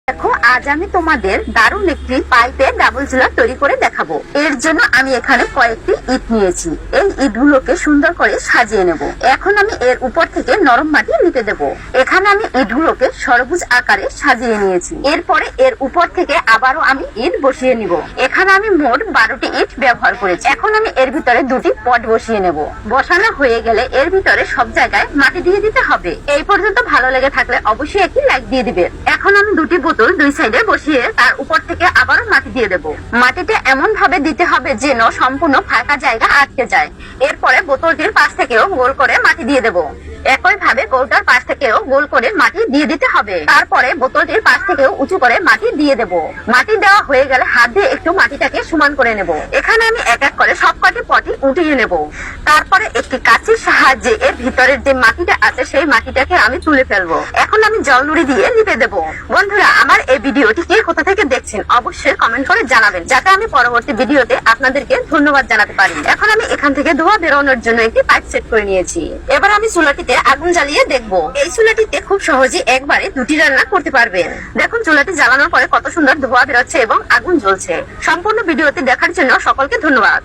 দেখো, আজ আমি তোমাদের দারুণ একটি পাইপে ডাবল চুলা তৈরি করে দেখাবো। এর জন্য আমি এখানে কয়েকটি ইট নিয়েছি। এই ইটগুলোকে সুন্দর করে সাজিয়ে নেব। এখন আমি এর উপর থেকে নরম মাটি নিতে দেব। এখানে আমি ইটগুলোকে সরবুজ আকারে সাজিয়ে নিয়েছি। এরপরে এর উপর থেকে আবারও আমি ইট বসিয়ে নিব। এখানে আমি মোট 12টি ইট ব্যবহার করেছি। এখন আমি এর ভিতরে দুটি পট বসিয়ে নেব। বসানো হয়ে গেলে এর ভিতরে সব জায়গায় মাটি দিয়ে দিতে হবে। এই পর্যন্ত ভালো লেগে থাকলে অবশ্যই একটি লাইক দিয়ে দিবেন। এখন আমি দুটি বোতল দুই সাইডে বসিয়ে তার উপর থেকে আবারও মাটি দিয়ে দেব। মাটিটা এমন ভাবে দিতে হবে যেন সম্পূর্ণ ফাঁকা জায়গা আটকে যায়। এরপরে বোতলটির পাশ থেকেও গোল করে মাটি দিয়ে দেব। একই ভাবে গোলটার পাশ থেকেও গোল করে মাটি দিয়ে দিতে হবে। তারপরে বোতলটির পাশ থেকেও উঁচু করে মাটি দিয়ে দেব। মাটি দেওয়া হয়ে গেলে হাত দিয়ে একটু মাটিটাকে সমান করে নেব। এখানে আমি এক এক করে সবকটি পটি উঠিয়ে নেব। তারপরে একটি কাঁচির সাহায্যে এর ভিতরের যে মাটিটা আছে সেই মাটিটাকে আমি তুলে ফেলবো। এখন আমি জল নুড়ি দিয়ে লিপে দেব। বন্ধুরা, আমার এই ভিডিওটি কে কোথা থেকে দেখছেন অবশ্যই কমেন্ট করে জানাবেন, যাতে আমি পরবর্তী ভিডিওতে আপনাদেরকে ধন্যবাদ জানাতে পারি। এখন আমি এখান থেকে ধোঁয়া বেরোনোর জন্য একটি পাইপ সেট করে নিয়েছি। এবার আমি চুলাটিতে আগুন জ্বালিয়ে দেখবো। এই চুলাটিতে খুব সহজে একবারে দুটি রান্না করতে পারবেন। দেখুন, চুলাটি জ্বালানোর পরে কত সুন্দর ধোঁয়া বেরোচ্ছে এবং আগুন জ্বলছে। সম্পূর্ণ ভিডিওটি দেখার জন্য সকলকে ধন্যবাদ।